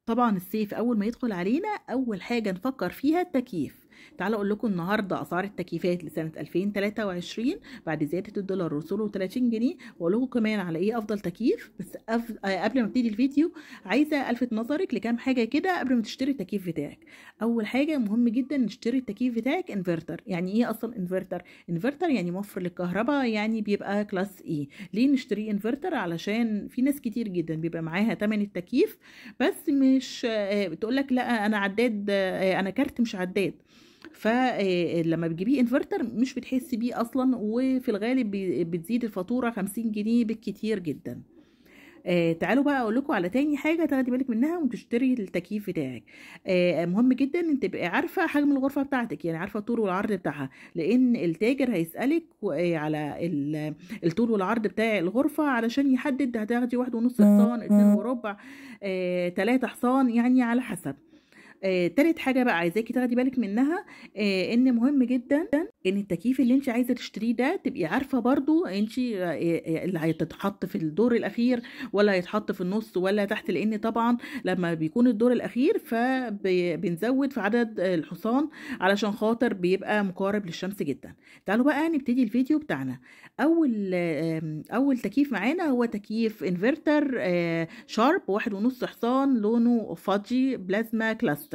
طبعا الصيف اول ما يدخل علينا اول حاجه نفكر فيها التكييف. تعالوا اقول لكم النهارده اسعار التكييفات لسنه 2023 بعد زياده الدولار وصوله 30 جنيه، واقول لكم كمان على ايه افضل تكييف. بس قبل ما ابتدي الفيديو عايزه الفت نظرك لكام حاجه كده قبل ما تشتري التكييف بتاعك. اول حاجه مهم جدا نشتري التكييف بتاعك انفرتر. يعني ايه اصلا انفرتر؟ انفرتر يعني موفر للكهرباء، يعني بيبقى كلاس اي. ليه نشتريه انفرتر؟ علشان في ناس كتير جدا بيبقى معاها تمن التكييف بس مش بتقول لك لا انا عداد، انا كارت مش عداد. فلما بتجيبيه انفرتر مش بتحسي بيه اصلا، وفي الغالب بتزيد الفاتوره 50 جنيه بالكتير جدا. تعالوا بقى اقول لكم على تاني حاجه تاخدي بالك منها وتشتري التكييف بتاعك. مهم جدا ان تبقي عارفه حجم الغرفه بتاعتك، يعني عارفه الطول والعرض بتاعها، لان التاجر هيسالك على الطول والعرض بتاع الغرفه علشان يحدد هتاخدي 1.5 حصان، 2 وربع، 3 حصان، يعني على حسب. تالت حاجة بقى عايزاكي تاخدي بالك منها، ان مهم جدا ان التكييف اللي انت عايزة تشتريه ده تبقي عارفة برضو انت اللي هيتحط في الدور الاخير ولا هيتحط في النص ولا تحت، لان طبعا لما بيكون الدور الاخير فبنزود في عدد الحصان علشان خاطر بيبقى مقارب للشمس جدا. تعالوا بقى نبتدي الفيديو بتاعنا. اول تكييف معانا هو تكييف انفرتر شارب 1.5 حصان، لونه فاجي بلازما كلاستر.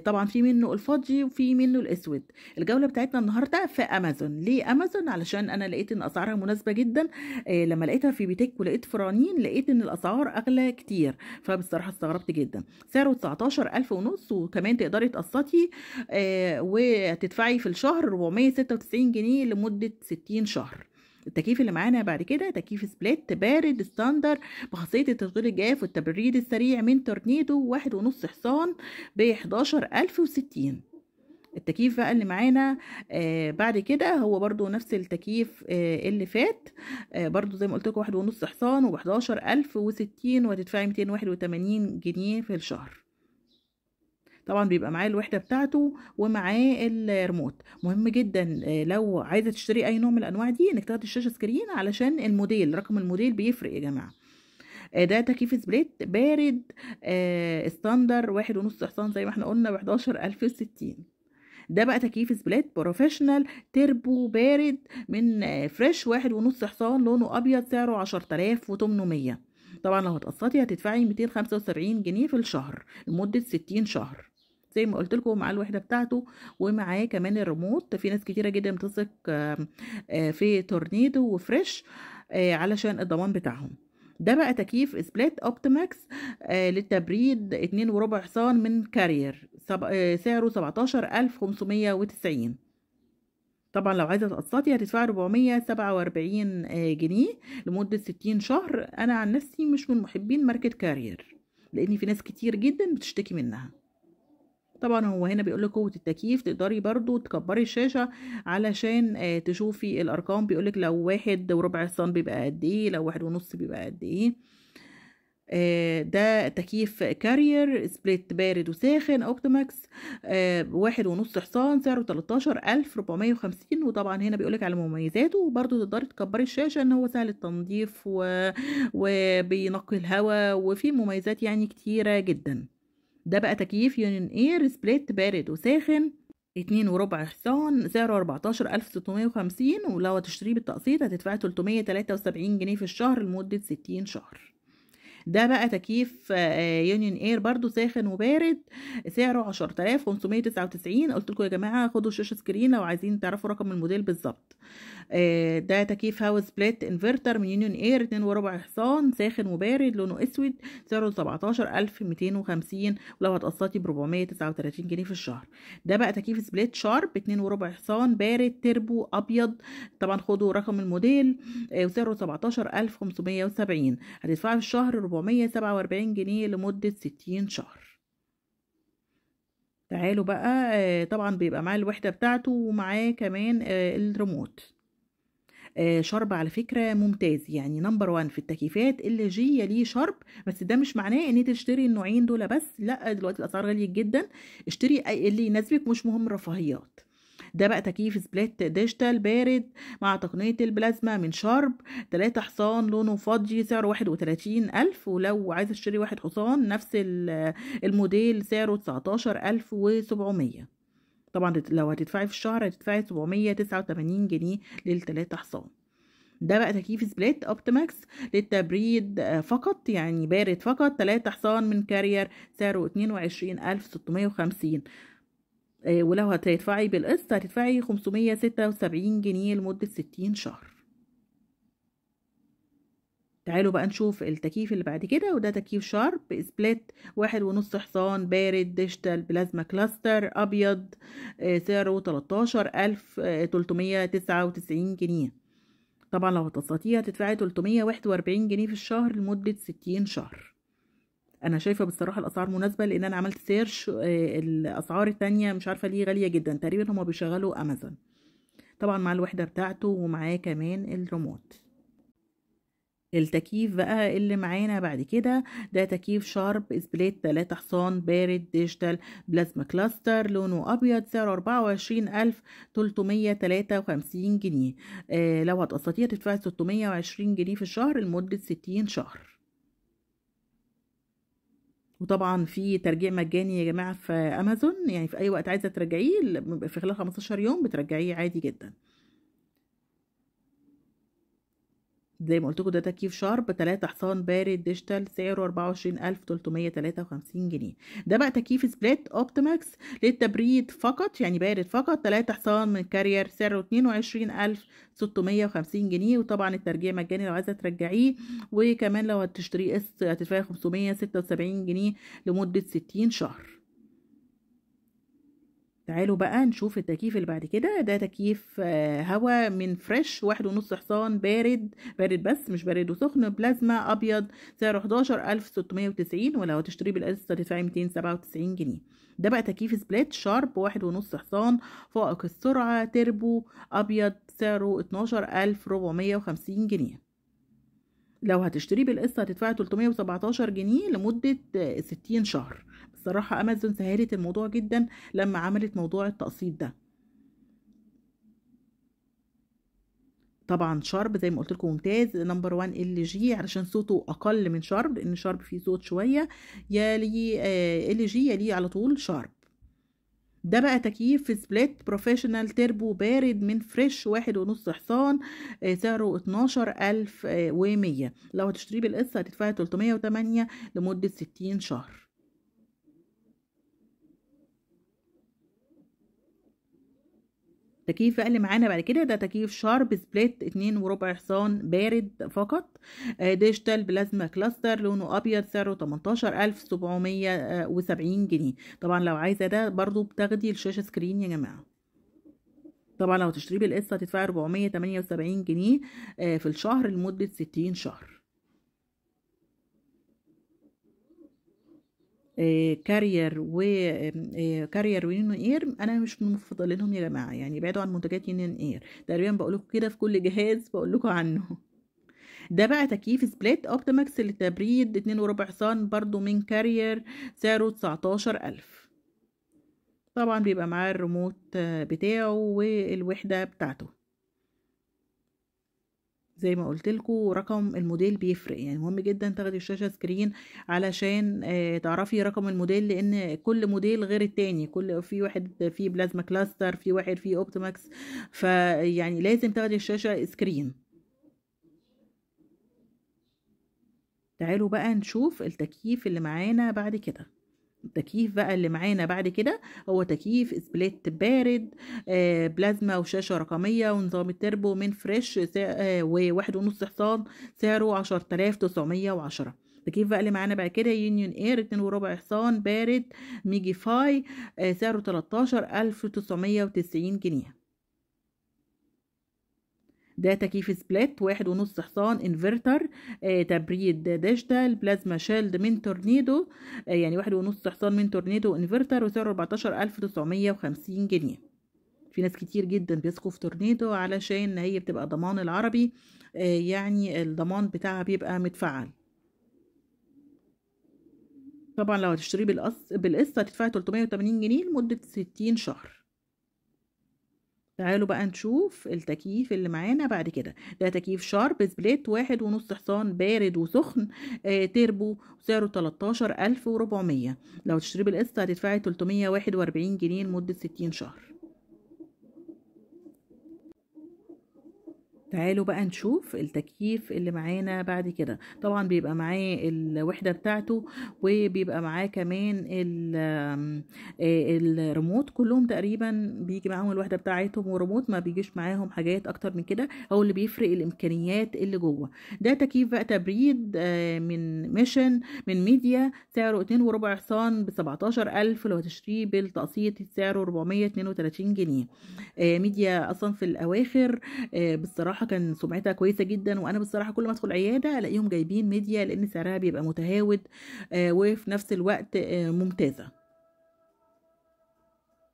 طبعا في منه الفاجي وفي منه الاسود. الجوله بتاعتنا النهارده في امازون. ليه امازون؟ علشان انا لقيت ان اسعارها مناسبه جدا. لما لقيتها في بيتك ولقيت فرانين لقيت ان الاسعار اغلى كتير، فبصراحه استغربت جدا. سعره 19,500 ونص، وكمان تقدري تقسطي وتدفعي في الشهر 496 جنيه لمده 60 شهر. التكييف اللي معانا بعد كده تكييف سبليت بارد ستاندر بخاصية التشغيل الجاف والتبريد السريع من تورنيدو، 1.5 حصان ب11,060. التكييف بقى اللي معانا بعد كده هو برضو نفس التكييف اللي فات، برضو زي ما قلت لكم 1.5 حصان ب11,060، وهتدفعي 281 جنيه في الشهر. طبعا بيبقى معاه الوحده بتاعته ومعاه الريموت. مهم جدا لو عايزه تشتري اي نوع من الانواع دي انك تاخدي الشاشه سكرين علشان الموديل، رقم الموديل بيفرق يا جماعه. ده تكييف سبليت بارد ستاندر 1.5 حصان زي ما احنا قلنا ب11,060. ده بقى تكييف سبليت بروفيشنال تربو بارد من فريش 1.5 حصان، لونه ابيض، سعره 10,800. طبعا لو هتقسطي هتدفعي 275 جنيه في الشهر لمدة 60 شهر. زي ما قلت لكم معاه الوحده بتاعته ومعاه كمان الريموت. في ناس كتيره جدا بتثق في تورنيدو وفريش علشان الضمان بتاعهم. ده بقى تكييف سبليت اوبتيماكس للتبريد 2.25 حصان من كارير، سعره 17,590. طبعا لو عايزه تقسطي هتدفعي 447 جنيه لمده 60 شهر. انا عن نفسي مش من محبين ماركه كارير لان في ناس كتير جدا بتشتكي منها. طبعا هو هنا بيقول لك قوه التكييف، تقدري برضو تكبري الشاشه علشان تشوفي الارقام. بيقول لك لو 1.25 حصان بيبقى قد ايه، لو 1.5 بيبقى قد ايه. ده تكييف كارير سبليت بارد وساخن اوبتيماكس 1.5 حصان، سعره 13,450. وطبعا هنا بيقولك على مميزاته، وبرضه تقدري تكبري الشاشة ان هو سهل التنظيف وبينقي الهواء، وفيه مميزات يعني كتيرة جدا. ده بقى تكييف يونين اير سبليت بارد وساخن 2.25 حصان، سعره 14,650. ولو هتشتريه بالتقسيط هتدفعي 373 جنيه في الشهر لمدة 60 شهر. ده بقى تكييف يونيون اير برضو ساخن وبارد، سعره 10,599. قلت لكم يا جماعه خدوا الشاشه سكرين لو عايزين تعرفوا رقم الموديل بالظبط. ده تكييف هاوس بليت انفرتر من يونيون اير 2.25 حصان ساخن وبارد، لونه اسود، سعره 17,250. ولو هتقسطي ب 439 جنيه في الشهر. ده بقى تكييف سبليت شارب 2.25 حصان بارد تربو ابيض. طبعا خدوا رقم الموديل وسعره 17,570. هتدفعي في الشهر 447 جنيه لمدة 60 شهر. تعالوا بقى طبعا بيبقى معاه الوحدة بتاعته ومعاه كمان الريموت. شرب على فكرة ممتاز، يعني نمبر 1 في التكييفات اللي جي يليه شرب. بس ده مش معناه ان انت تشتري النوعين دول بس، لا، دلوقتي الاسعار غالية جدا. اشتري اللي يناسبك، مش مهم الرفاهيات. ده بقى تكييف سبليت ديجيتال بارد مع تقنية البلازما من شارب، 3 حصان لونه فضي سعره 31,000. ولو عايز اشتري 1 حصان نفس الموديل سعره 19,700. طبعا لو هتدفعي في الشهر هتدفعي 789 جنيه لل3 حصان. ده بقى تكييف سبليت اوبتيماكس للتبريد فقط، يعني بارد فقط، 3 حصان من كارير سعره 22,650. ولو هتدفعي بالقسط هتدفعي 576 جنيه لمدة 60 شهر. تعالوا بقى نشوف التكييف اللي بعد كده، وده تكييف شارب سبليت 1.5 حصان بارد ديجيتال بلازما كلاستر أبيض، سعره 13,399 جنيه. طبعا لو هتقسطيه هتدفعي 341 جنيه في الشهر لمدة 60 شهر. انا شايفه بصراحه الاسعار مناسبه، لان انا عملت سيرش الاسعار التانية مش عارفه ليه غاليه جدا، تقريبا هما بيشغلوا امازون. طبعا مع الوحده بتاعته ومعاه كمان الريموت. التكييف بقى اللي معانا بعد كده ده تكييف شارب سبليت 3 حصان بارد ديجيتال بلازما كلاستر لونه ابيض، سعره 24,353 جنيه. لو هتقسطيه هتدفعي 620 جنيه في الشهر لمده 60 شهر. وطبعا في ترجيع مجاني يا جماعه في امازون، يعني في اي وقت عايزه ترجعيه في خلال 15 يوم بترجعيه عادي جدا. زي ما قلت لكم ده تكييف شارب 3 حصان بارد ديجيتال سعره 24,353 جنيه. ده بقى تكييف سبليت اوبتيماكس للتبريد فقط، يعني بارد فقط، 3 حصان من كارير سعره 22,650 جنيه. وطبعا الترجيع مجاني لو عايزه ترجعيه، وكمان لو هتشتريه قسط هتدفعي 576 جنيه لمده 60 شهر. تعالوا بقى نشوف التكييف اللي بعد كده، ده تكييف هوا من فريش 1.5 حصان بارد، بارد بس مش بارد وسخن، بلازما ابيض، سعره 11,690. ولو هتشتريه بالقسط هتدفعي 297 جنيه. ده بقى تكييف سبليت شارب 1.5 حصان فائق السرعة تربو ابيض، سعره 12,450 جنيه. لو هتشتريه بالقسط هتدفعي 317 جنيه لمدة 60 شهر. بصراحة أمازون سهلت الموضوع جدا لما عملت موضوع التقسيط ده. طبعا شارب زي ما قلت لكم ممتاز، نمبر 1 ال جي علشان صوته اقل من شارب، لان شارب فيه صوت شويه، يلي ال جي يلي على طول شارب. ده بقى تكييف سبليت بروفيشنال تربو بارد من فريش 1.5 حصان، سعره 12,100. لو هتشتريه بالقسط هتدفعي 308 لمدة 60 شهر. التكييف بقى اللي معانا بعد كده ده تكييف شارب سبليت 2.4 حصان بارد فقط، ديجيتال بلازما كلاستر لونه ابيض، سعره 18,770 جنيه. طبعا لو عايزه ده برضو بتاخدي الشاشه سكرين يا جماعه. طبعا لو تشتريه بالقسط هتدفعي 478 جنيه في الشهر لمده 60 شهر. كارير ويونيون اير انا مش من مفضلينهم يا جماعه، يعني بعدوا عن منتجات يونيون اير، تقريبا بقول لكم كده في كل جهاز بقول لكم عنه. ده بقى تكييف سبليت اوبتيماكس للتبريد 2.4 حصان برضو من كارير، سعره 19,000. طبعا بيبقى معاه الريموت بتاعه والوحده بتاعته. زي ما قلت لكم رقم الموديل بيفرق، يعني مهم جدا تاخدي الشاشه سكرين علشان تعرفي رقم الموديل، لان كل موديل غير التاني، كل في واحد فيه بلازما كلاستر، في واحد فيه اوبتيماكس، فيعني لازم تاخدي الشاشه سكرين. تعالوا بقى نشوف التكييف اللي معانا بعد كده. التكييف بقى اللي معانا بعد كده هو تكييف سبليت بارد بلازما وشاشة رقمية ونظام التربو من فريش، و1.5 حصان، سعره 10,910. التكييف بقى اللي معانا بعد كده يونيون اير 2.4 حصان بارد ميجي فاي، سعره 13,990 جنيه. ده تكييف سبليت 1.5 حصان انفرتر تبريد ديجيتال بلازما شيلد من تورنيدو، يعني 1.5 حصان من تورنيدو انفرتر، وسعره 14,950 جنيه. في ناس كتير جدا بيثقوا في تورنيدو علشان هي بتبقى ضمان العربي، يعني الضمان بتاعها بيبقى متفعل. طبعا لو هتشتريه بالقسط هتدفعي 380 جنيه لمدة 60 شهر. تعالوا بقى نشوف التكييف اللي معانا بعد كده. ده تكييف شارب سبليت 1.5 حصان بارد وسخن تيربو، سعره 13400. لو تشتري بالقسط هتدفعي 341 جنيه لمدة 60 شهر. تعالوا بقى نشوف التكييف اللي معانا بعد كده. طبعا بيبقى معاه الوحدة بتاعته، وبيبقى معاه كمان الريموت. كلهم تقريبا بيجي معاهم الوحدة بتاعتهم وريموت، ما بيجيش معاهم حاجات اكتر من كده. هو اللي بيفرق الامكانيات اللي جوه. ده تكييف بقى تبريد من ميشن من ميديا، سعره 2.4 حصان ب17000. لو هتشتريه بالتقسيط سعره 432 جنيه. ميديا اصلا في الاواخر بصراحه كان سمعتها كويسه جدا، وانا بصراحه كل ما ادخل عياده الاقيهم جايبين ميديا، لان سعرها بيبقى متهاود وفي نفس الوقت ممتازه.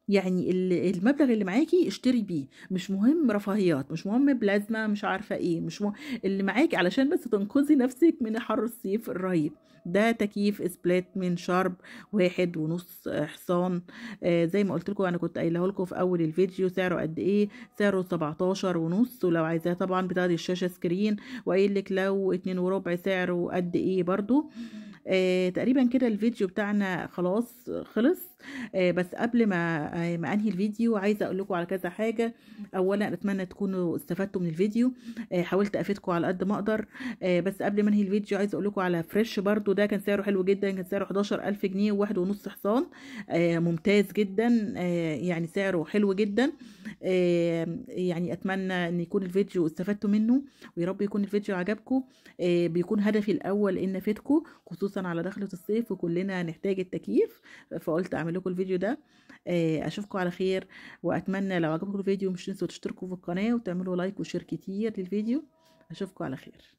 يعني المبلغ اللي معاكي اشتري بيه، مش مهم رفاهيات، مش مهم بلازما، مش عارفه ايه، مش مهم اللي معاكي علشان بس تنقذي نفسك من حر الصيف الرهيب. ده تكييف سبليت من شارب 1.5 حصان. زي ما قلت لكم، انا كنت قايله لكم في اول الفيديو سعره قد ايه. سعره 17.5، ولو عايزاه طبعا بتاخدي الشاشه سكرين، وقايل لك لو 2.4 سعره قد ايه برضو. تقريبا كده الفيديو بتاعنا خلاص خلص. بس قبل ما انهي الفيديو، عايزه اقول لكم على كذا حاجه. اولا اتمنى تكونوا استفدتوا من الفيديو، حاولت افيدكم على قد ما اقدر. بس قبل ما انهي الفيديو عايزه اقول لكم على فريش برضو. ده كان سعره حلو جدا، كان سعره 11000 جنيه و1.5 حصان. ممتاز جدا، يعني سعره حلو جدا. يعني اتمنى ان يكون الفيديو استفدتوا منه، ويا رب يكون الفيديو عجبكم. بيكون هدفي الاول ان افيدكم، خصوصا على دخلة الصيف وكلنا نحتاج التكييف. فقلت اعمل لكم الفيديو ده. اشوفكم على خير، واتمنى لو عجبكم الفيديو مش تنسوا تشتركوا في القناة وتعملوا لايك وشير كتير للفيديو. اشوفكم على خير.